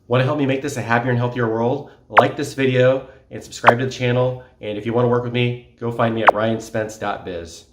Want to help me make this a happier and healthier world? Like this video and subscribe to the channel. And if you want to work with me, go find me at ryanspence.biz.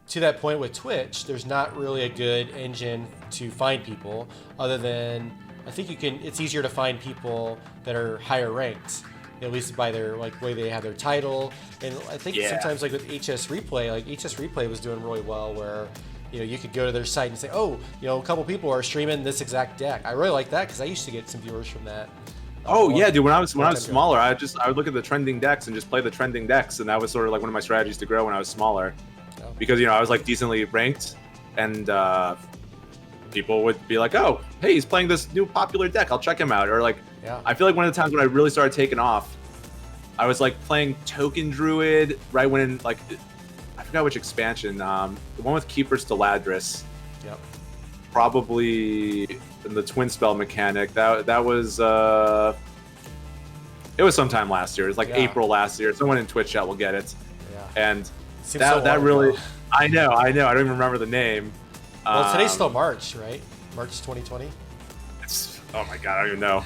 To that point with Twitch, there's not really a good engine to find people other than I think it's easier to find people that are higher ranked, at least by their way they have their title. And I think sometimes with HS Replay, HS Replay was doing really well where you could go to their site and say, oh, a couple people are streaming this exact deck. I really like that because I used to get some viewers from that. Oh yeah, dude. When I was smaller, I would look at the trending decks and just play the trending decks, and that was sort of like one of my strategies to grow when I was smaller, because I was decently ranked, and people would be like, oh, hey, he's playing this new popular deck, I'll check him out. Or I feel like one of the times when I really started taking off, I was playing Token Druid right when I forgot which expansion, the one with Keeper Steladris. Yep. Probably in the twin spell mechanic. That was it was sometime last year. It was April last year. Someone in Twitch chat will get it. Yeah. And that really, I know. I don't even remember the name. Well, today's still March, right? March 2020. Oh my god, I don't even know.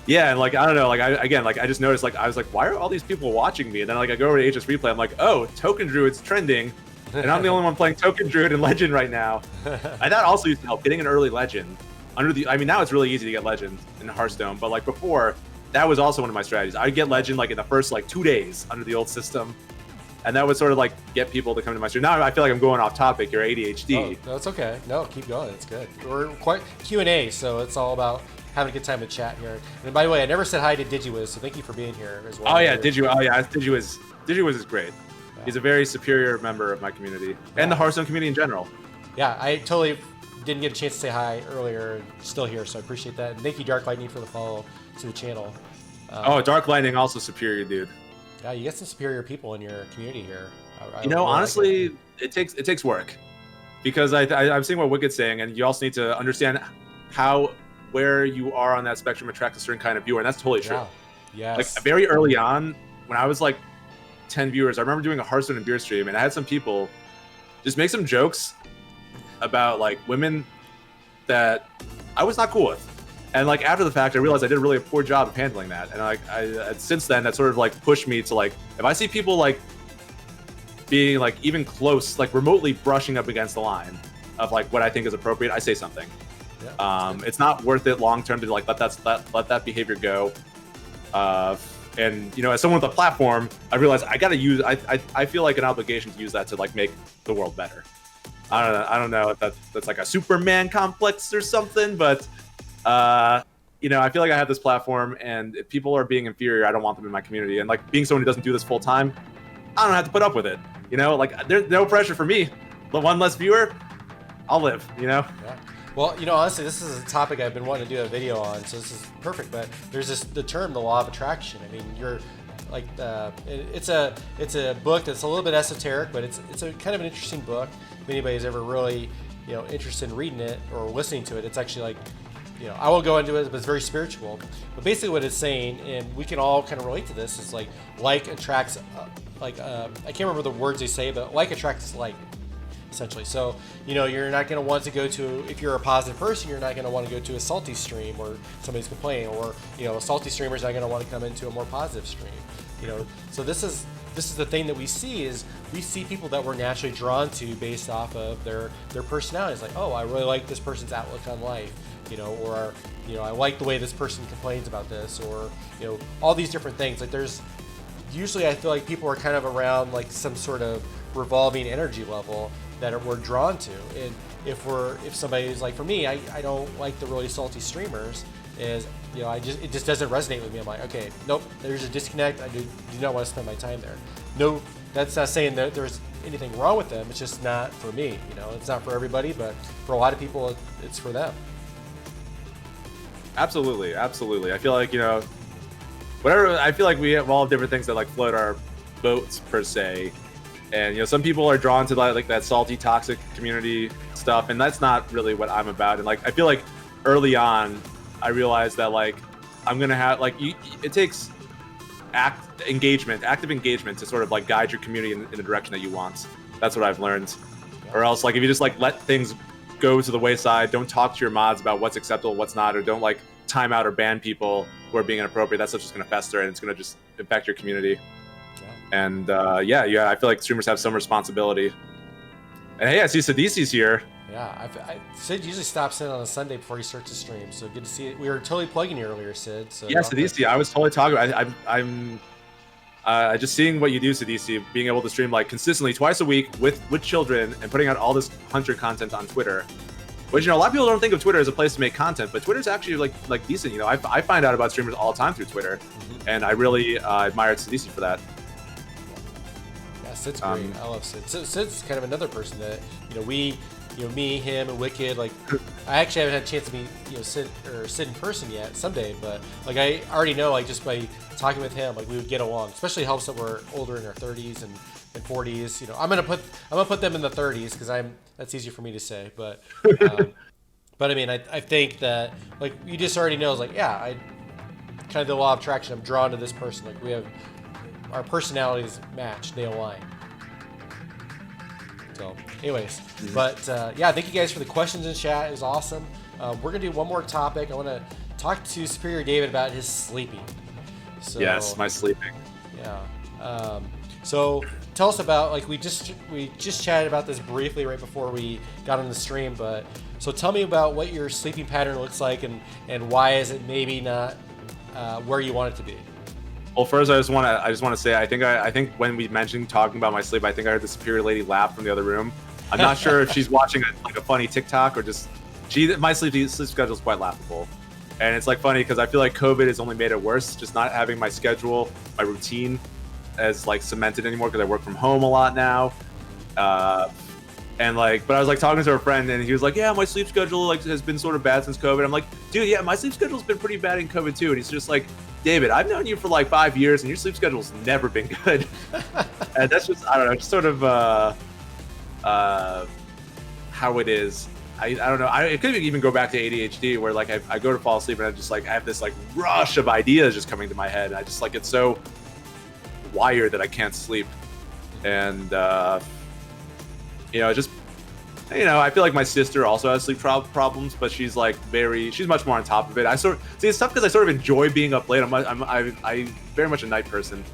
Yeah, and I don't know, I just noticed, I was why are all these people watching me? And then I go over to HS Replay, I'm like, oh, Token Druid's trending, and I'm the only one playing Token Druid and Legend right now. And that also used to help, getting an early Legend. Now it's really easy to get Legend in Hearthstone, but before, that was also one of my strategies. I'd get Legend in the first 2 days under the old system, and that would sort of get people to come to my stream. Now I feel like I'm going off topic. You're ADHD. Oh, no, it's okay. No, keep going. It's good. We're quite Q&A, so it's all about having a good time to chat here. And by the way, I never said hi to DigiWiz, so thank you for being here as well. Oh yeah, DigiWiz is great. Yeah. He's a very superior member of my community and the Hearthstone community in general. Yeah, I totally didn't get a chance to say hi earlier. Still here, so I appreciate that. And thank you, Dark Lightning, for the follow to the channel. Dark Lightning also superior, dude. Yeah, you get some superior people in your community here. Honestly, it takes work, because I'm seeing what Wicked's saying, and you also need to understand where you are on that spectrum attracts a certain kind of viewer, and that's totally true. Yeah. Yes. Very early on, when I was 10 viewers, I remember doing a Hearthstone and beer stream, and I had some people just make some jokes about women that I was not cool with. And after the fact, I realized I did a really poor job of handling that. And since then, that sort of pushed me to if I see people being even close, remotely brushing up against the line of what I think is appropriate, I say something. Yeah. It's not worth it long term to let that behavior go. And as someone with a platform, I realized I gotta use. I feel like an obligation to use that to make the world better. I don't know if that's a Superman complex or something, but I feel like I have this platform, and if people are being inferior, I don't want them in my community. And being someone who doesn't do this full time, I don't have to put up with it. There's no pressure for me. But one less viewer, I'll live. Yeah. Well, honestly, this is a topic I've been wanting to do a video on, so this is perfect. But there's the term, the law of attraction. I mean, you're it's a book that's a little bit esoteric, but it's a kind of an interesting book. If anybody's ever really interested in reading it or listening to it, it's actually I won't go into it, but it's very spiritual. But basically, what it's saying, and we can all kind of relate to this, is like attracts I can't remember the words they say, but like attracts like. Essentially. So, you're not going to want to go to, if you're a positive person, you're not going to want to go to a salty stream where somebody's complaining, or, a salty streamer's not going to want to come into a more positive stream. So this is the thing that we see people that we're naturally drawn to based off of their personalities. Oh, I really like this person's outlook on life, or, I like the way this person complains about this, or, all these different things. There's, usually I feel like people are kind of around some sort of revolving energy level that we're drawn to. And if somebody's for me, I don't like the really salty streamers, is it just doesn't resonate with me. I'm like, okay, nope, there's a disconnect. I do not want to spend my time there. No, that's not saying that there's anything wrong with them. It's just not for me. It's not for everybody, but for a lot of people, it's for them. Absolutely. I feel like whatever. I feel like we all have different things that float our boats per se. And some people are drawn to that salty, toxic community stuff, and that's not really what I'm about. And I feel like early on, I realized that I'm gonna have it takes active engagement to sort of guide your community in the direction that you want. That's what I've learned. Or else if you just let things go to the wayside. Don't talk to your mods about what's acceptable, what's not, or don't like time out or ban people who are being inappropriate. That stuff's just going to fester and it's going to just impact your community. Yeah. And yeah, I feel like streamers have some responsibility. And hey, I see Sadisi's here. Yeah, Sid usually stops in on a Sunday before he starts to stream, so good to see it. We were totally plugging you earlier, Sid. So yeah, Sadisi, I was totally talking. I'm just seeing what you do, Sadisi, being able to stream like consistently twice a week with children and putting out all this Hunter content on Twitter. Which, a lot of people don't think of Twitter as a place to make content, but Twitter's actually like decent. I find out about streamers all the time through Twitter, and I really admire Sadisi for that. Yeah, Sid's great. I love Sid. Sid's kind of another person that me, him, and Wicked. Like, I actually haven't had a chance to meet Sid in person yet. Someday, but like I already know, like just by talking with him, like we would get along. Especially helps that we're older in our 30s and 40s. I'm gonna put them in the 30s because that's easier for me to say. But but I mean, I think that like you just already know. It's like I kind of the law of attraction. I'm drawn to this person. Like we have our personalities match. They align. So, anyways, but thank you guys for the questions in chat. It was awesome. We're gonna do one more topic. I want to talk to Superior David about his sleeping. So, yes, my sleeping. Yeah. So tell us about we just chatted about this briefly right before we got on the stream. But so tell me about what your sleeping pattern looks like and why is it maybe not where you want it to be. Well, first, I just want to say I think when we mentioned talking about my sleep, I think I heard the Superior Lady laugh from the other room. I'm not sure if she's watching a funny TikTok or just my sleep schedule is quite laughable, and it's funny because I feel like COVID has only made it worse. Just not having my schedule, my routine, as cemented anymore because I work from home a lot now, and but I was talking to a friend and he was like, yeah, my sleep schedule has been sort of bad since COVID. I'm like, dude, yeah, my sleep schedule's been pretty bad in COVID too, and he's just like, David, I've known you for 5 years and your sleep schedule's never been good. And that's just, I don't know, just sort of how it is. I don't know. It could even go back to ADHD where I go to fall asleep and I have this rush of ideas just coming to my head. And I just get so wired that I can't sleep. And, I feel like my sister also has sleep problems, but she's she's much more on top of it. It's tough because I sort of enjoy being up late. I'm very much a night person.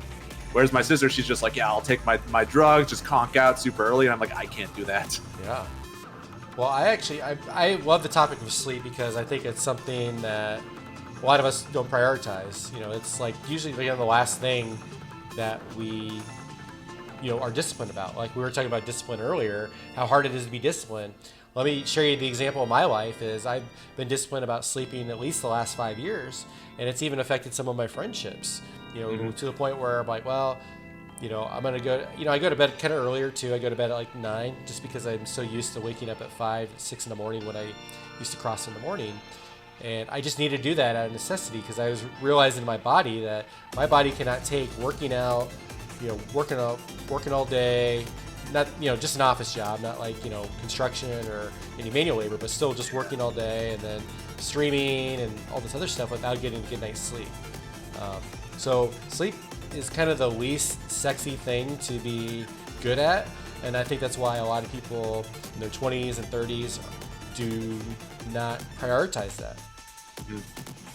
Whereas my sister, she's just yeah, I'll take my drugs, just conk out super early. And I'm I can't do that. Yeah. Well, I love the topic of sleep because I think it's something that a lot of us don't prioritize. It's usually the last thing that we are disciplined about. Like we were talking about discipline earlier, how hard it is to be disciplined. Let me share you the example of my life is I've been disciplined about sleeping at least the last 5 years, and it's even affected some of my friendships, to the point where I'm I'm going to go, I go to bed kind of earlier too. I go to bed at 9 just because I'm so used to waking up at 5, 6 in the morning when I used to cross in the morning. And I just need to do that out of necessity because I was realizing in my body that my body cannot take working out, working all day, not just an office job, not construction or any manual labor, but still just working all day and then streaming and all this other stuff without getting a good night's sleep. So sleep is kind of the least sexy thing to be good at, and I think that's why a lot of people in their 20s and 30s do not prioritize that.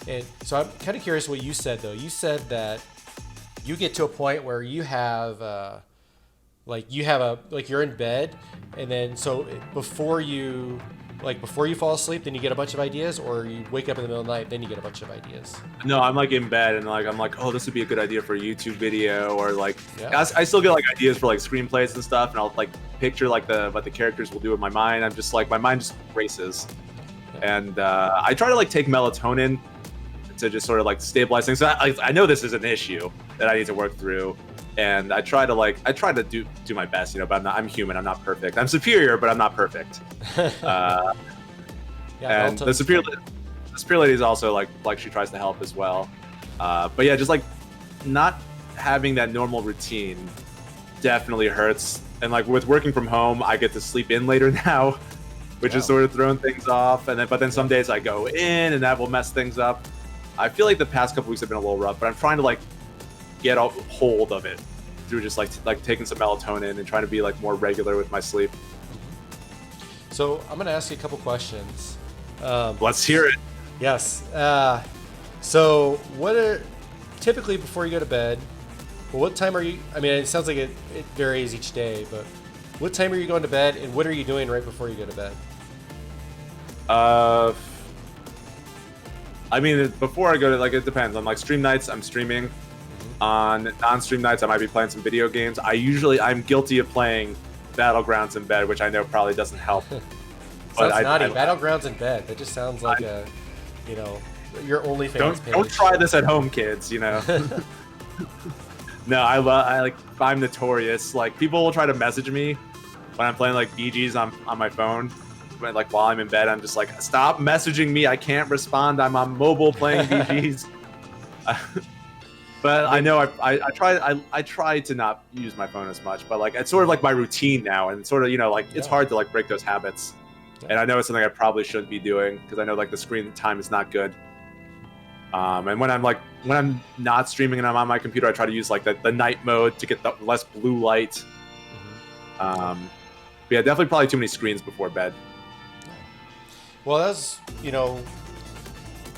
And so I'm kind of curious what you said though. You said that you get to a point where you have you're in bed, and then so before you fall asleep, then you get a bunch of ideas, or you wake up in the middle of the night, then you get a bunch of ideas. No, I'm in bed and I'm oh, this would be a good idea for a YouTube video, or I still get ideas for screenplays and stuff, and I'll picture what the characters will do in my mind. I'm just my mind just races, and I try to take melatonin to just sort of stabilize things. So I know this is an issue that I need to work through, and I try to do my best, but I'm human. I'm not perfect. I'm superior, but I'm not perfect. And the superior lady is also she tries to help as well. But yeah, just not having that normal routine definitely hurts. And with working from home, I get to sleep in later now, which is sort of throwing things off. But then some days I go in, and that will mess things up. I feel the past couple weeks have been a little rough, but I'm trying to get a hold of it through just taking some melatonin and trying to be more regular with my sleep. So I'm gonna ask you a couple questions. Let's hear it. Yes. So what are typically before you go to bed? Well, what time are you? I mean, it sounds like it varies each day, but what time are you going to bed, and what are you doing right before you go to bed? Uh, I mean, before I go to, like, it depends. On like stream nights, I'm streaming. On non-stream nights, I might be playing some video games. I'm guilty of playing Battlegrounds in bed, which I know probably doesn't help. Sounds naughty. Battlegrounds in bed. That just sounds like you know, your OnlyFans page. Don't try this at home, kids. You know. No, I'm notorious. Like, people will try to message me when I'm playing like BGs on my phone. But like while I'm in bed, I'm just like, stop messaging me. I can't respond. I'm on mobile playing BGs. But I know I try to not use my phone as much. But like, it's sort of like my routine now, and sort of, you know, like, it's hard to like break those habits. And I know it's something I probably shouldn't be doing, because I know like the screen time is not good. And when I'm not streaming and I'm on my computer, I try to use like the night mode to get the less blue light. But yeah, definitely probably too many screens before bed. Well, that's, you know,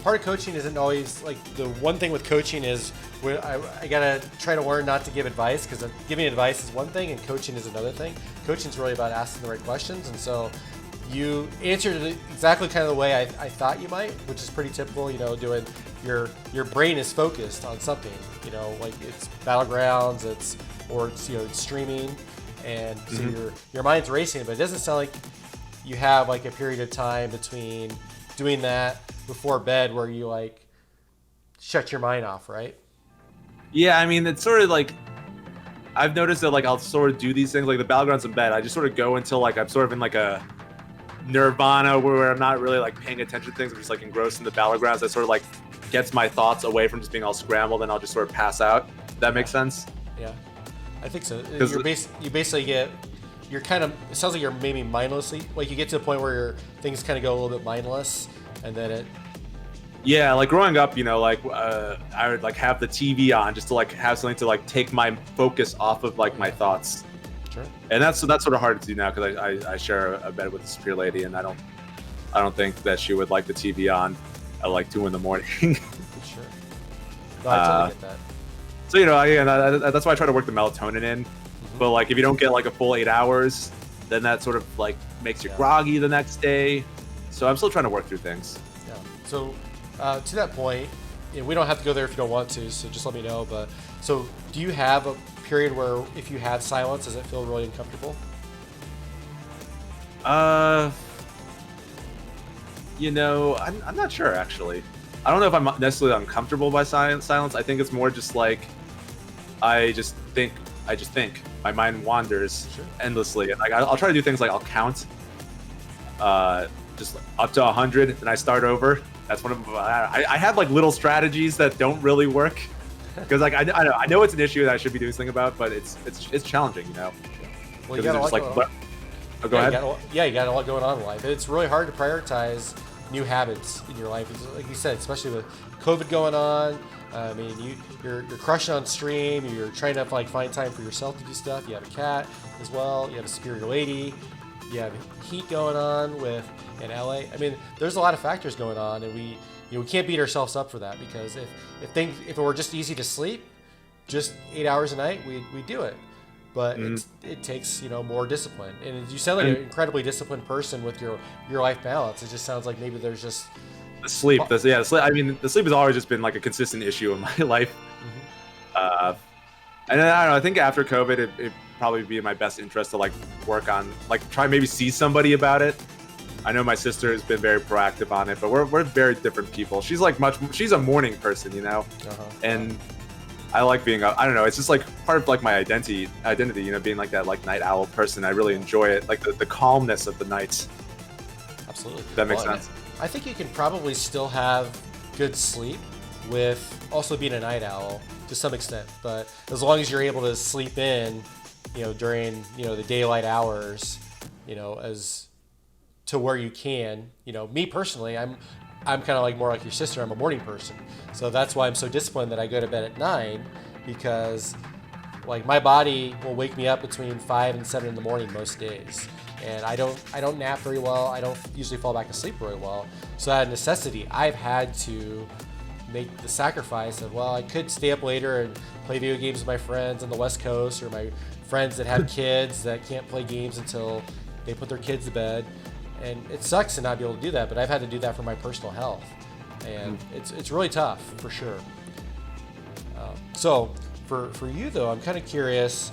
part of coaching isn't always like, the one thing with coaching is where I gotta try to learn not to give advice, because giving advice is one thing and coaching is another thing. Coaching is really about asking the right questions, and so you answered it exactly kind of the way I thought you might, which is pretty typical. You know, doing your brain is focused on something. You know, like it's Battlegrounds, it's you know, it's streaming, and so your mind's racing. But it doesn't sound like you have like a period of time between doing that before bed where you like shut your mind off, right? Yeah, I mean, it's sort of like, I've noticed that like I'll sort of do these things like the Battlegrounds in bed. I just sort of go until like I'm sort of in like a nirvana where I'm not really like paying attention to things. I'm just like engrossed in the Battlegrounds. That sort of like gets my thoughts away from just being all scrambled, and I'll just sort of pass out. Does that make sense? Yeah, I think so. You basically get, you're kind of, it sounds like you're maybe mindlessly, like you get to the point where things kind of go a little bit mindless, and then it. Yeah, like growing up, you know, like I would like have the TV on just to like have something to like take my focus off of like my thoughts. Sure. And that's sort of hard to do now, because I share a bed with a superior lady, and I don't think that she would like the TV on at like 2 a.m. Sure. No, I totally get that. So, you know, that's why I try to work the melatonin in. But like, if you don't get like a full 8 hours, then that sort of like makes you groggy the next day. So I'm still trying to work through things. Yeah. So to that point, you know, we don't have to go there if you don't want to. So just let me know. But so, do you have a period where if you have silence, does it feel really uncomfortable? You know, I'm not sure, actually. I don't know if I'm necessarily uncomfortable by silence. I think it's more just like, I just think. My mind wanders endlessly. And like, I'll try to do things like I'll count just up to 100, and I start over. That's one of I have like little strategies that don't really work, because like I know it's an issue that I should be doing something about, but it's challenging, you know. Well, you got a lot going on. Oh, go ahead. You got a lot going on in life. It's really hard to prioritize new habits in your life. It's, like you said, especially with COVID going on. I mean, you're crushing on stream. You're trying to like find time for yourself to do stuff. You have a cat as well. You have a superior lady. You have heat going on in LA. I mean, there's a lot of factors going on, and we can't beat ourselves up for that, because if it were just easy to sleep, just 8 hours a night, we do it. But it takes, you know, more discipline. And you sound like an incredibly disciplined person with your life balance. It just sounds like maybe there's just the sleep. The sleep. I mean, the sleep has always just been like a consistent issue in my life. And then, I don't know, I think after COVID, it probably be in my best interest to like work on, like, try maybe see somebody about it. I know my sister has been very proactive on it, but we're very different people. She's like she's a morning person, you know, and I like being up. I don't know. It's just like part of like my identity, you know, being like that like night owl person. I really enjoy it, like the calmness of the nights. Absolutely. That makes sense. I think you can probably still have good sleep with also being a night owl to some extent, but as long as you're able to sleep in, you know, during, you know, the daylight hours, you know, as to where you can, you know, me personally, I'm kind of like more like your sister. I'm a morning person, so that's why I'm so disciplined that I go to bed at 9, because like my body will wake me up between 5 and 7 in the morning most days, and I don't nap very well. I don't usually fall back asleep very well. So out of necessity, I've had to make the sacrifice of, well, I could stay up later and play video games with my friends on the West Coast, or my friends that have kids that can't play games until they put their kids to bed. And it sucks to not be able to do that, but I've had to do that for my personal health. And it's really tough, for sure. So for you, though, I'm kind of curious.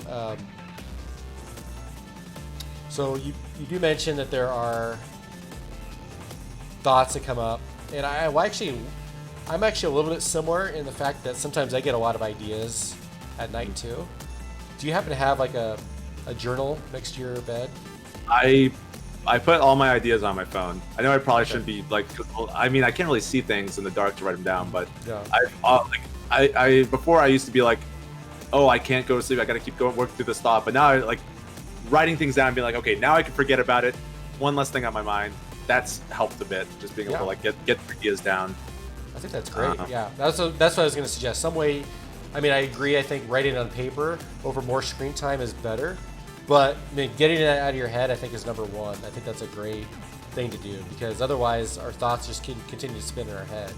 So you do mention that there are thoughts that come up. And I'm actually a little bit similar in the fact that sometimes I get a lot of ideas at night, too. Do you happen to have like a journal next to your bed? I put all my ideas on my phone. I know I probably shouldn't be like, I mean, I can't really see things in the dark to write them down, but Yeah. I before I used to be like, oh, I can't go to sleep. I got to keep going, work through this thought. But now I like writing things down and being like, okay, now I can forget about it. One less thing on my mind. That's helped a bit. Just being able to like get ideas down. I think that's great. Yeah, that's what I was going to suggest. Some way, I mean, I agree. I think writing it on paper over more screen time is better. But I mean, getting it out of your head, I think, is number one. I think that's a great thing to do, because otherwise our thoughts just continue to spin in our head.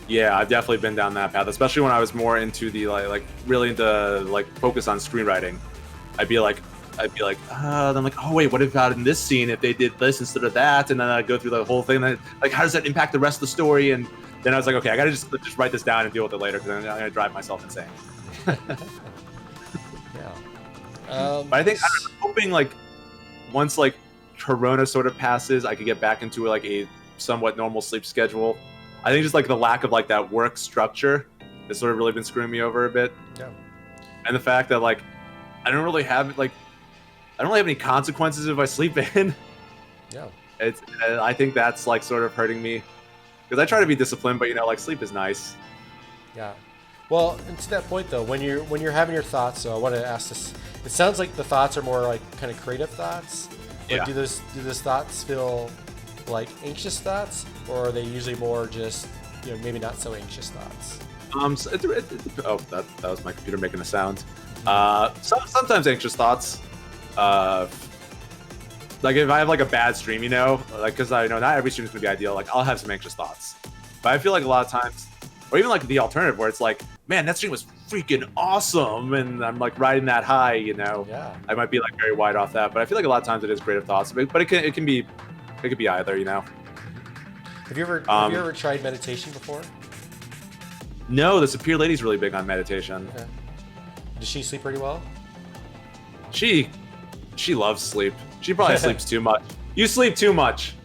Yeah, I've definitely been down that path, especially when I was more into the like really into like focus on screenwriting. I'd be like, I'm like, oh wait, what about in this scene if they did this instead of that? And then I'd go through the whole thing. And like, how does that impact the rest of the story? And then I was like, okay, I gotta just write this down and deal with it later, because I'm gonna drive myself insane. But I think I'm hoping like once like Corona sort of passes, I could get back into like a somewhat normal sleep schedule. I think just like the lack of like that work structure has sort of really been screwing me over a bit. Yeah. And the fact that like I don't really have any consequences if I sleep in. Yeah. I think that's like sort of hurting me, because I try to be disciplined, but like sleep is nice. Yeah. Well, and to that point though, when you're having your thoughts, so I want to ask this. It sounds like the thoughts are more like kind of creative thoughts. Like, Yeah. do those thoughts feel like anxious thoughts, or are they usually more just maybe not so anxious thoughts? So that was my computer making a sound. Sometimes anxious thoughts. Like if I have like a bad stream, like because I know not every stream is gonna be ideal. Like I'll have some anxious thoughts, but I feel like a lot of times, or even like the alternative where it's like, man, that stream was freaking awesome, and I'm like riding that high, Yeah. I might be like very wide off that, but I feel like a lot of times it is creative thoughts, but it can be either, Have you ever tried meditation before? No, the Superior Lady's really big on meditation. Okay. Does she sleep pretty well? She loves sleep. She probably sleeps too much. You sleep too much.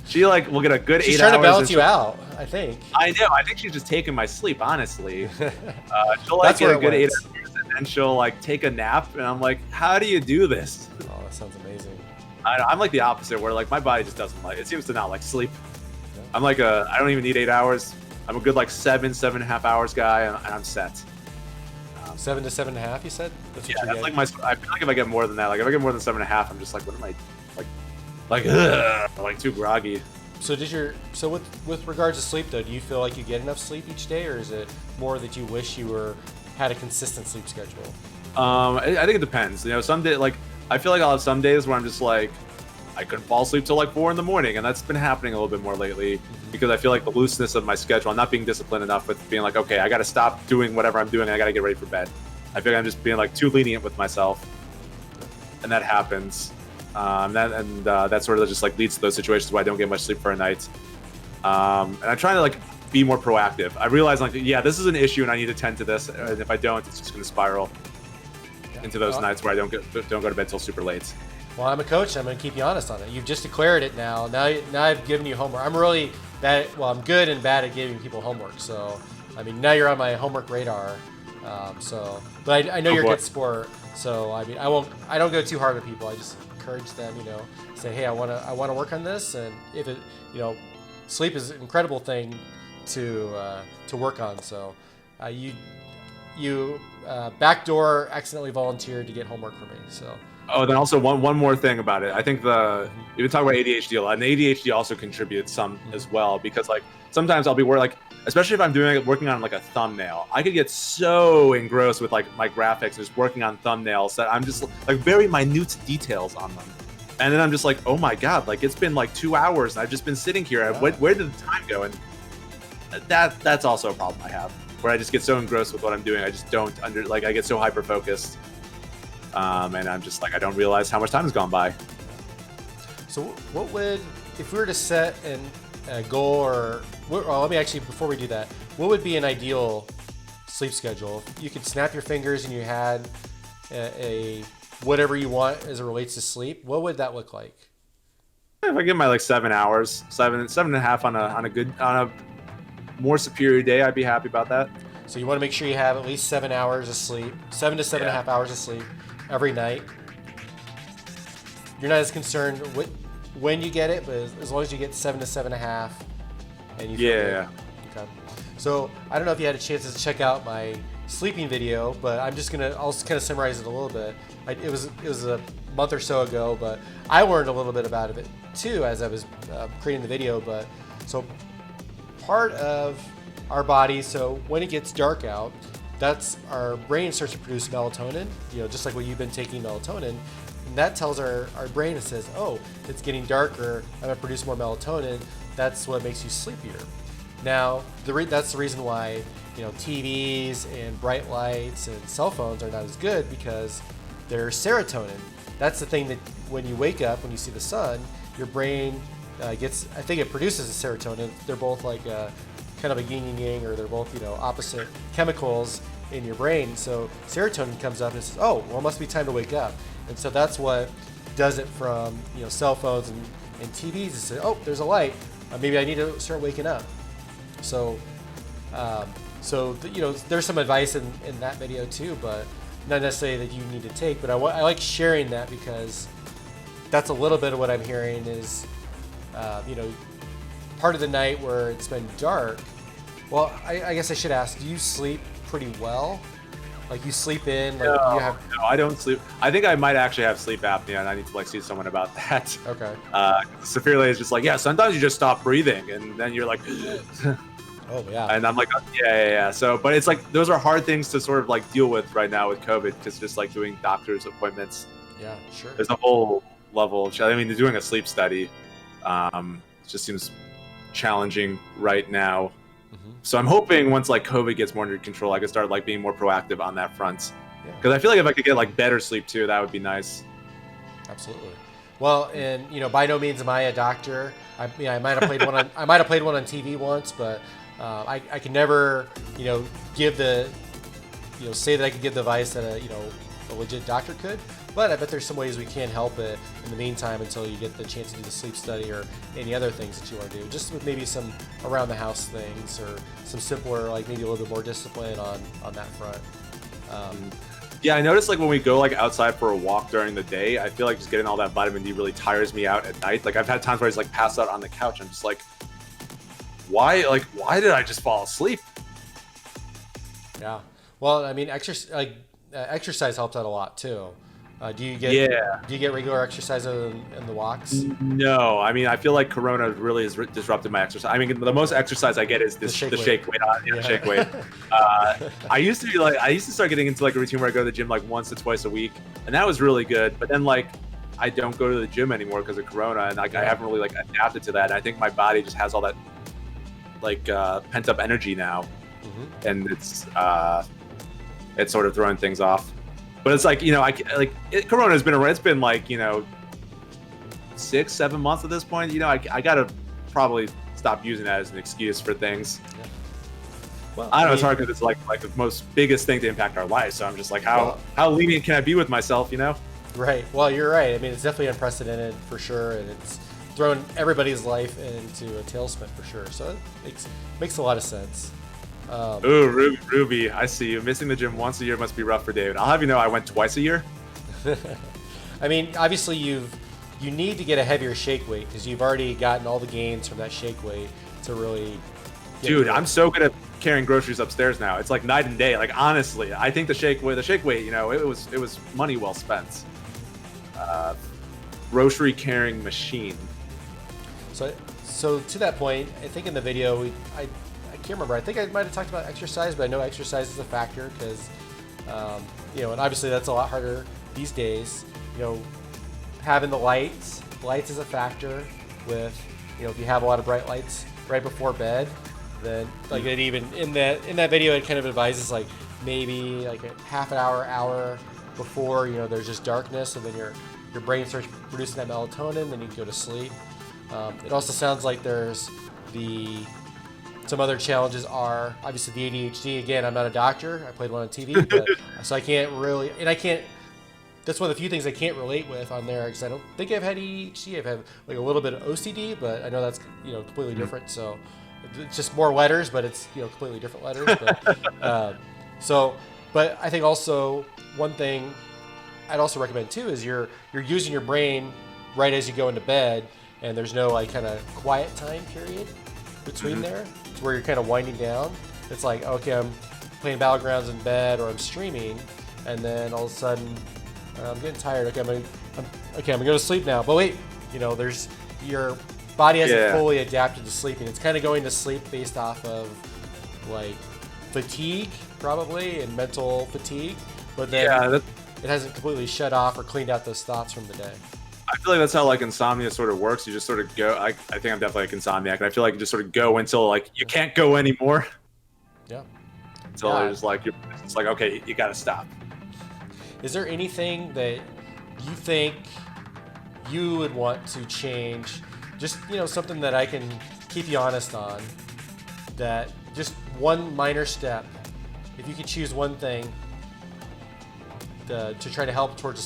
She like will get a good 8 hours. She's trying to balance you out, I think. I know. I think she's just taking my sleep, honestly. She'll like That's get where a it good 8 went. hours, and then she'll like take a nap, and I'm like, how do you do this? Oh, that sounds amazing. I'm like the opposite, where like my body just doesn't like. It seems to not like sleep. Yeah. I'm like I don't even need 8 hours. I'm a good like 7.5 hours guy, and I'm set. 7 to 7.5, you said? That's what Yeah, you're that's getting? like I feel like if I get more than that, like if I get more than 7.5, I'm just like, what am I ugh, like too groggy. So with regards to sleep though, do you feel like you get enough sleep each day, or is it more that you wish you had a consistent sleep schedule? I think it depends. Some day like I feel like I'll have some days where I'm just like I couldn't fall asleep till like 4 a.m, and that's been happening a little bit more lately because I feel like the looseness of my schedule. I'm not being disciplined enough with being like, okay, I got to stop doing whatever I'm doing, and I got to get ready for bed. I feel like I'm just being like too lenient with myself, and that happens. That sort of just like leads to those situations where I don't get much sleep for a night. And I'm trying to like be more proactive. I realize like, yeah, this is an issue, and I need to tend to this. And if I don't, it's just going to spiral into those nights where I don't go to bed till super late. Well, I'm a coach. I'm going to keep you honest on it. You've just declared it now. Now I've given you homework. I'm really bad. Well, I'm good and bad at giving people homework. So, I mean, now you're on my homework radar. But I know you're a good sport. So, I mean, I don't go too hard with people. I just encourage them. Say, hey, I want to work on this. And if it, sleep is an incredible thing to work on. So, you backdoor accidentally volunteered to get homework for me. So. Oh, then also one more thing about it. I think Mhm. you've been talking about ADHD a lot, and ADHD also contributes some Mhm. as well because like sometimes I'll be like, especially if I'm working on like a thumbnail, I could get so engrossed with like my graphics and just working on thumbnails that I'm just like very minute details on them, and then I'm just like, oh my god, like it's been like 2 hours and I've just been sitting here. Yeah. Where did the time go? And that's also a problem I have where I just get so engrossed with what I'm doing, I just don't I get so hyper focused. And I'm just like, I don't realize how much time has gone by. So what would, if we were to set a goal, or well, let me actually, before we do that, what would be an ideal sleep schedule? If you could snap your fingers and you had a whatever you want as it relates to sleep, what would that look like? If I get my like 7 hours, seven and a half on a more superior day, I'd be happy about that. So you want to make sure you have at least 7 hours of sleep, 7 to 7.5 hours of sleep every night. You're not as concerned with when you get it, but as long as you get 7 to 7.5, and you feel Yeah. good. Okay. So I don't know if you had a chance to check out my sleeping video, but I'll kind of summarize it a little bit. It was a month or so ago, but I learned a little bit about it too as I was creating the video. But so part of our body, so when it gets dark out, that's our brain starts to produce melatonin, just like what you've been taking melatonin. And that tells our brain, it says, oh, it's getting darker, I'm gonna produce more melatonin. That's what makes you sleepier. Now, that's the reason why TVs and bright lights and cell phones are not as good, because they're serotonin. That's the thing that when you wake up, when you see the sun, your brain I think it produces a serotonin. They're both like kind of a yin and yang, or they're both opposite chemicals in your brain. So serotonin comes up and says, oh, well, it must be time to wake up. And so that's what does it from cell phones and TVs. It says, oh, there's a light. Maybe I need to start waking up. So there's some advice in that video too, but not necessarily that you need to take. But I like sharing that because that's a little bit of what I'm hearing is, part of the night where it's been dark. Well, I guess I should ask, do you sleep pretty well? Like you sleep in, like No, you have. no, I don't sleep. I think I might actually have sleep apnea, and I need to like see someone about that. Okay. Severely is just like, yeah, sometimes you just stop breathing, and then you're like, Oh yeah. and I'm like, oh, yeah. So, but it's like those are hard things to sort of like deal with right now with COVID, because just like doing doctor's appointments. Yeah, sure. There's a whole level. I mean, doing a sleep study, it just seems challenging right now. Mm-hmm. So I'm hoping once like COVID gets more under control, I can start like being more proactive on that front. Yeah. Because I feel like if I could get like better sleep too, that would be nice. Absolutely. Well, and by no means am I a doctor. I might have played one on on TV once, but I can never give the say that I could give the advice that a legit doctor could. But I bet there's some ways we can help it in the meantime until you get the chance to do the sleep study or any other things that you want to do. Just with maybe some around the house things or some simpler, like maybe a little bit more discipline on that front. Yeah, I noticed like when we go like outside for a walk during the day, I feel like just getting all that vitamin D really tires me out at night. Like I've had times where I just like pass out on the couch. I'm just like, why did I just fall asleep? Yeah. Well, I mean, exercise helps out a lot too. Do you get regular exercise in the walks? No, I mean I feel like Corona really has disrupted my exercise. I mean the most exercise I get is the shake weight. Shake weight. I used to start getting into like a routine where I go to the gym like once or twice a week, and that was really good. But then like I don't go to the gym anymore because of Corona, and like I haven't really like adapted to that. And I think my body just has all that like pent up energy now, and it's sort of throwing things off. But it's like Corona has been around. It's been like 6-7 months at this point. I gotta probably stop using that as an excuse for things. Yeah. Well, I don't know. It's hard because it's like the most biggest thing to impact our life. So I'm just like, how lenient can I be with myself? Right. Well, you're right. I mean, it's definitely unprecedented for sure, and it's thrown everybody's life into a tailspin for sure. So it makes a lot of sense. Ooh, Ruby, I see you. Missing the gym once a year must be rough for David. I'll have you know I went twice a year. I mean, obviously you need to get a heavier shake weight because you've already gotten all the gains from that shake weight to really. Dude, I'm so good at carrying groceries upstairs now. It's like night and day. Like honestly, I think the shake weight, it was money well spent. uh, grocery carrying machine. So to that point, I think in the video, I can't remember. I think I might have talked about exercise, but I know exercise is a factor because, and obviously that's a lot harder these days. Having the lights is a factor with, if you have a lot of bright lights right before bed, then like it even in that video, it kind of advises like maybe like a half an hour before, there's just darkness, and then your brain starts producing that melatonin, then you can go to sleep. It also sounds like there's some other challenges are obviously the ADHD. Again, I'm not a doctor. I played one on TV, but so I can't really, that's one of the few things I can't relate with on there because I don't think I've had ADHD. I've had like a little bit of OCD, but I know that's completely different. So it's just more letters, but it's completely different letters. But but I think also one thing I'd also recommend too is you're using your brain right as you go into bed, and there's no like kind of quiet time period between there. It's where you're kind of winding down. It's like, okay, I'm playing Battlegrounds in bed or I'm streaming, and then all of a sudden I'm getting tired. Okay, I'm gonna go to sleep now. But wait, there's your body hasn't fully adapted to sleeping. It's kind of going to sleep based off of like fatigue probably and mental fatigue, but then it hasn't completely shut off or cleaned out those thoughts from the day. I feel like that's how like insomnia sort of works. You just sort of go. I think I'm definitely like insomniac, and I feel like you just sort of go until like you can't go anymore. Yeah. Until it's like it's like okay, you got to stop. Is there anything that you think you would want to change? Just something that I can keep you honest on. That just one minor step. If you could choose one thing to try to help towards the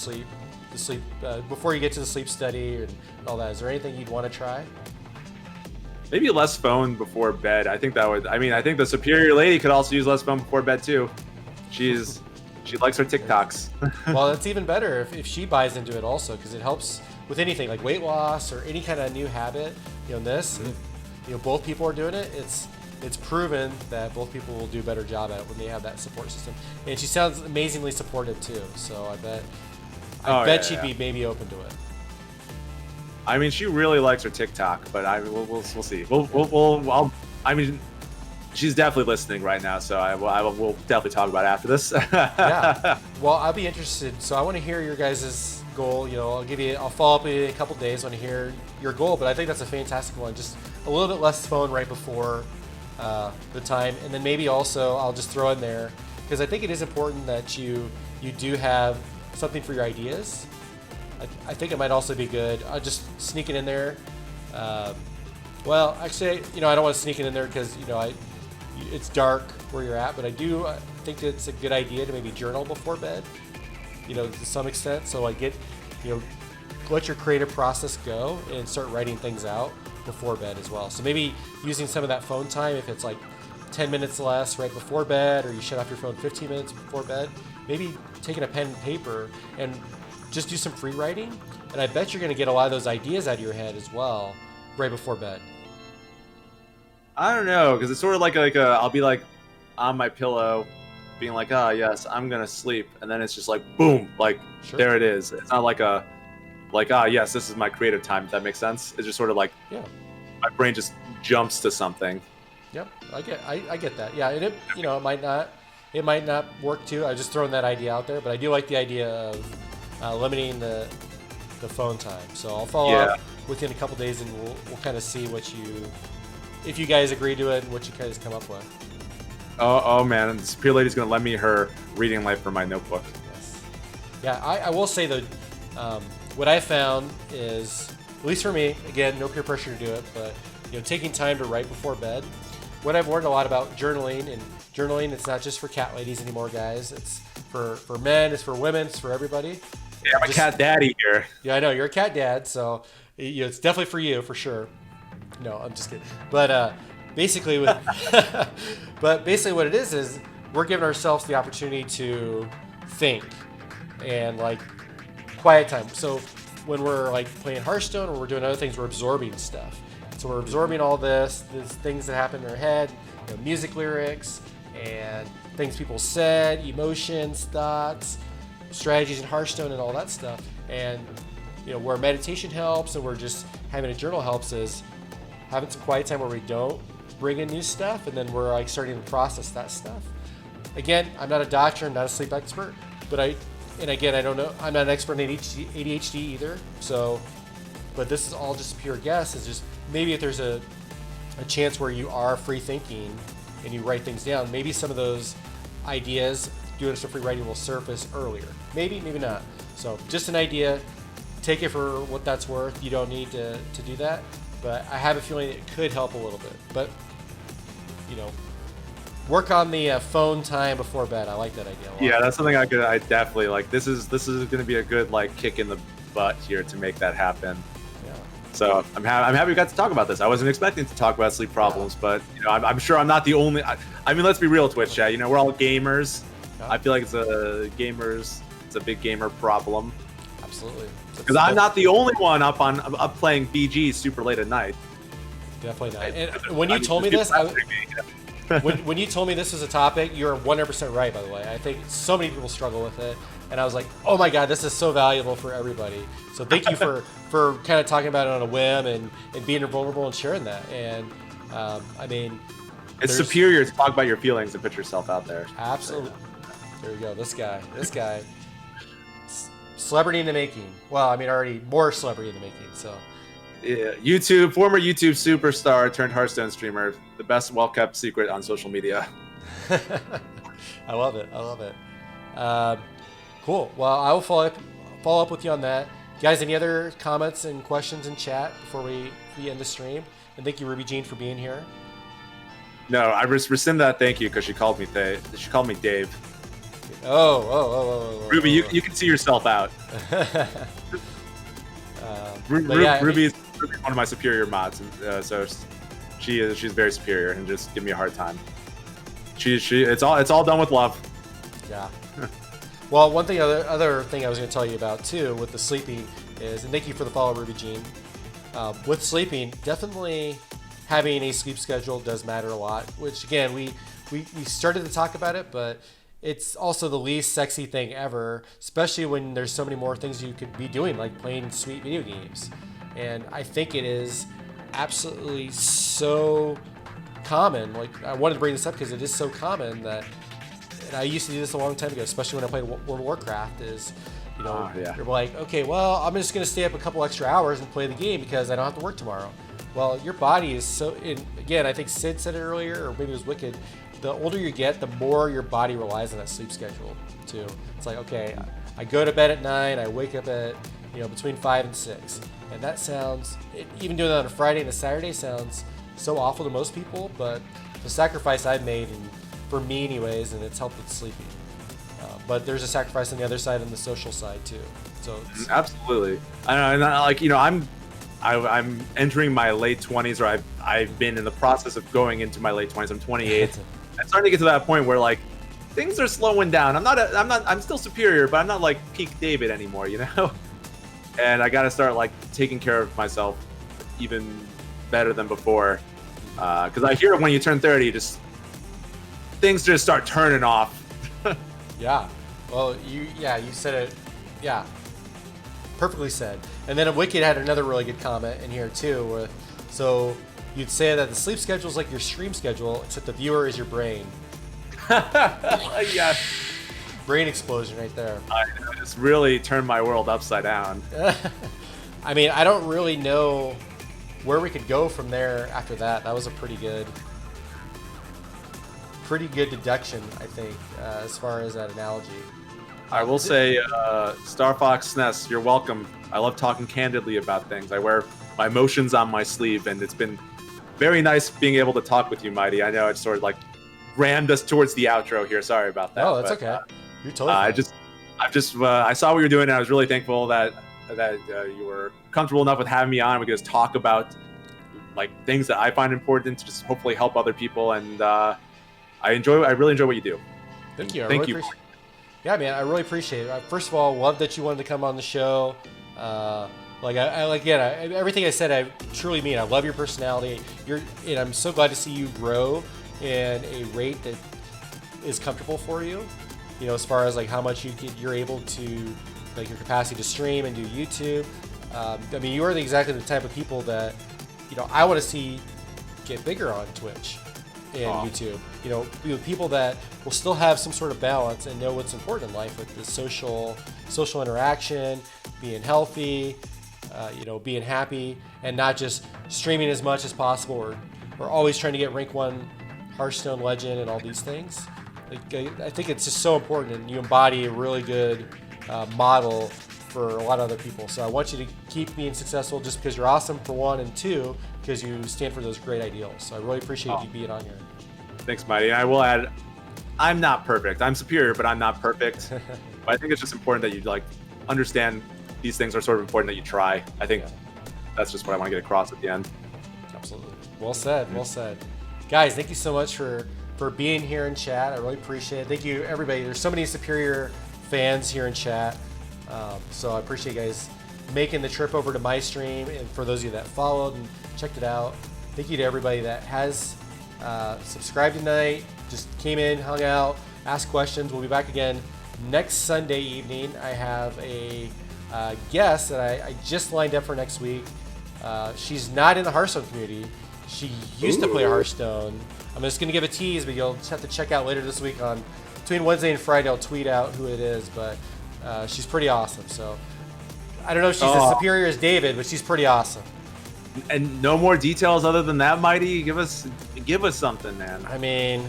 sleep before you get to the sleep study and all that, is there anything you'd want to try? Maybe less phone before bed. I think that would. I mean, I think the superior lady could also use less phone before bed too. She likes her TikToks. Well, that's even better if she buys into it also, because it helps with anything like weight loss or any kind of new habit. Both people are doing it. It's proven that both people will do a better job at it when they have that support system. And she sounds amazingly supportive too. So I bet she'd be maybe open to it. I mean, she really likes her TikTok, but we'll see. I mean, she's definitely listening right now, so we'll definitely talk about it after this. Yeah. Well, I'll be interested. So I want to hear your guys' goal. I'll follow up in a couple days. I want to hear your goal, but I think that's a fantastic one. Just a little bit less phone right before the time, and then maybe also I'll just throw in there because I think it is important that you do have something for your ideas. I think it might also be good. I'll just sneak it in there. Well, actually, I don't want to sneak it in there because it's dark where you're at, but I think it's a good idea to maybe journal before bed. To some extent, so let your creative process go and start writing things out before bed as well. So maybe using some of that phone time, if it's like 10 minutes less right before bed, or you shut off your phone 15 minutes before bed, maybe taking a pen and paper and just do some free writing. And I bet you're going to get a lot of those ideas out of your head as well right before bed. I don't know, because it's sort of like I'll be like on my pillow being like, yes, I'm going to sleep. And then it's just like, boom, like there it is. It's not like yes, this is my creative time, if that makes sense. It's just sort of like, my brain just jumps to something. Yep, I get that. Yeah, and it might not work too. I just throwing that idea out there, but I do like the idea of limiting the phone time. So I'll follow up within a couple days, and we'll kind of see if you guys agree to it and what you guys come up with. Oh man, the superior lady's gonna lend me her reading light for my notebook. Yes. Yeah, I will say though, what I found is, at least for me, again, no peer pressure to do it, but taking time to write before bed. What I've learned a lot about journaling, it's not just for cat ladies anymore, guys. It's for men, it's for women, it's for everybody. Yeah, I'm a cat daddy here. Yeah, I know you're a cat dad, so it's definitely for you for sure. No, I'm just kidding. But basically, what it is we're giving ourselves the opportunity to think and like quiet time. So when we're like playing Hearthstone or we're doing other things, we're absorbing stuff. So we're absorbing all these things that happen in our head, music lyrics and things people said, emotions, thoughts, strategies in Hearthstone and all that stuff. And where meditation helps and where just having a journal helps is having some quiet time where we don't bring in new stuff, and then we're like starting to process that stuff. Again, I'm not a doctor, I'm not a sleep expert, but I don't know, I'm not an expert in ADHD either. So, but this is all just pure guess. Is just maybe if there's a chance where you are free thinking and you write things down, maybe some of those ideas doing some free writing will surface earlier. Maybe not. So just an idea. Take it for what that's worth. You don't need to do that, but I have a feeling it could help a little bit. But work on the phone time before bed. I like that idea a lot. Yeah, that's something I definitely like. This is going to be a good like kick in the butt here to make that happen. Yeah. So I'm happy we got to talk about this. I wasn't expecting to talk about sleep problems, but I'm sure I'm not the only. I mean, let's be real, Twitch chat. We're all gamers. Yeah. I feel like it's a big gamer problem. Absolutely. Because I'm not the only one up playing BG super late at night. Definitely not. And when you told me this, when you told me this was a topic, you're 100% right, by the way. I think so many people struggle with it. And I was like, oh my God, this is so valuable for everybody. So thank you for kind of talking about it on a whim and being vulnerable and sharing that. And I mean, it's superior to talk about your feelings and put yourself out there. Absolutely. There you go. This guy. Celebrity in the making. Well, I mean, already more celebrity in the making. So, yeah, former YouTube superstar turned Hearthstone streamer. The best well-kept secret on social media. I love it. Cool. Well, I will follow up with you on that, guys. Any other comments and questions in chat before we end the stream? And thank you, Ruby Jean, for being here. No, I rescind that thank you because she called me Dave. Oh. Ruby, you can see yourself out. Ruby's one of my superior mods, so she's very superior and just give me a hard time. It's all done with love. Yeah. Well, one thing, other thing I was going to tell you about too with the sleeping is, and thank you for the follow, Ruby Jean. With sleeping, definitely having a sleep schedule does matter a lot. Which again, we started to talk about it, but it's also the least sexy thing ever, especially when there's so many more things you could be doing, like playing sweet video games. And I think it is absolutely so common. Like, I wanted to bring this up because it is so common that, and I used to do this a long time ago, especially when I played World of Warcraft, is, you're like, okay, well, I'm just going to stay up a couple extra hours and play the game because I don't have to work tomorrow. Well, your body is so, again, I think Sid said it earlier, or maybe it was Wicked, the older you get, the more your body relies on that sleep schedule too. It's like, okay, I go to bed at 9, I wake up at between 5 and 6, and that sounds, even doing that on a Friday and a Saturday sounds so awful to most people, but the sacrifice I've made, and for me anyways, and it's helped with sleeping. But there's a sacrifice on the other side, on the social side too. So absolutely, I know, and I'm entering my late 20s, or I've been in the process of going into my late 20s. I'm 28. I'm starting to get to that point where like things are slowing down. I'm still superior, but I'm not like peak David anymore, And I got to start like taking care of myself even better than before. Because I hear when you turn 30, things just start turning off. Yeah. Well, you said it. Yeah. Perfectly said. And then Wicked had another really good comment in here too. So you'd say that the sleep schedule is like your stream schedule, except the viewer is your brain. Yes. Brain explosion right there. I know, it's really turned my world upside down. I mean, I don't really know where we could go from there after that. That was a pretty good deduction, I think, as far as that analogy. I will say, Star Fox SNES, you're welcome. I love talking candidly about things. I wear my emotions on my sleeve, and it's been very nice being able to talk with you, Mighty. I know it's sort of like rammed us towards the outro here. Sorry about that. Oh, that's okay. You're totally fine. I saw what you were doing, and I was really thankful that you were comfortable enough with having me on. We could just talk about like things that I find important to just hopefully help other people, and I really enjoy what you do. Thank you. Thank you. Yeah, man, I really appreciate it. First of all, love that you wanted to come on the show. Everything I said, I truly mean. I love your personality. And I'm so glad to see you grow in a rate that is comfortable for you. As far as like how much you're able to like your capacity to stream and do YouTube. I mean, you are exactly the type of people that, I want to see get bigger on Twitch and YouTube. People that will still have some sort of balance and know what's important in life with the social interaction, being healthy, being happy, and not just streaming as much as possible or always trying to get rank 1 Hearthstone Legend and all these things. I think it's just so important, and you embody a really good model for a lot of other people. So I want you to keep being successful just because you're awesome, for one, and two, because you stand for those great ideals. So I really appreciate you being on here. Thanks, Mighty. I will add, I'm not perfect. I'm superior, but I'm not perfect. But I think it's just important that you understand these things are sort of important that you try. I think that's just what I want to get across at the end. Absolutely. Well said. Well said. Guys, thank you so much for being here in chat. I really appreciate it. Thank you, everybody. There's so many Superior fans here in chat. So I appreciate you guys making the trip over to my stream, and for those of you that followed and checked it out, thank you to everybody that has subscribed tonight, just came in, hung out, asked questions. We'll be back again next Sunday evening. I have a guest that I just lined up for next week. She's not in the Hearthstone community. She used to play Hearthstone. I'm just going to give a tease, but you'll just have to check out later this week on between Wednesday and Friday. I'll tweet out who it is, but she's pretty awesome. So I don't know if she's as superior as David, but she's pretty awesome. And no more details other than that, Mighty? Give us something, man. I mean,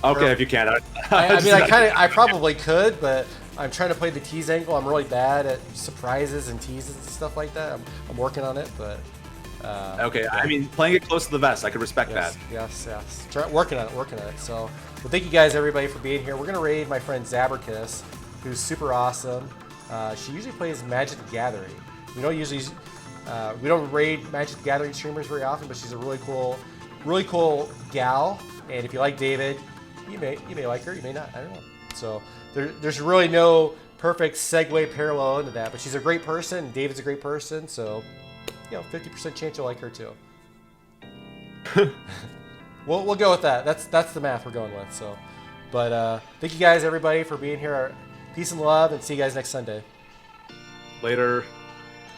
okay, if you can. I probably could, but I'm trying to play the tease angle. I'm really bad at surprises and teases and stuff like that. I'm working on it, but okay. Yeah. I mean, playing it close to the vest, I could respect that. Yes. Working on it. So, well, thank you guys, everybody, for being here. We're gonna raid my friend Zabricus, who's super awesome. She usually plays Magic the Gathering. We don't raid Magic the Gathering streamers very often, but she's a really cool gal. And if you like David, you may like her, you may not. I don't know. So there's really no perfect segue parallel into that, but she's a great person, and David's a great person, so 50% chance you'll like her too. We'll go with that. That's the math we're going with. So, but thank you guys, everybody, for being here. Peace and love, and see you guys next Sunday. Later.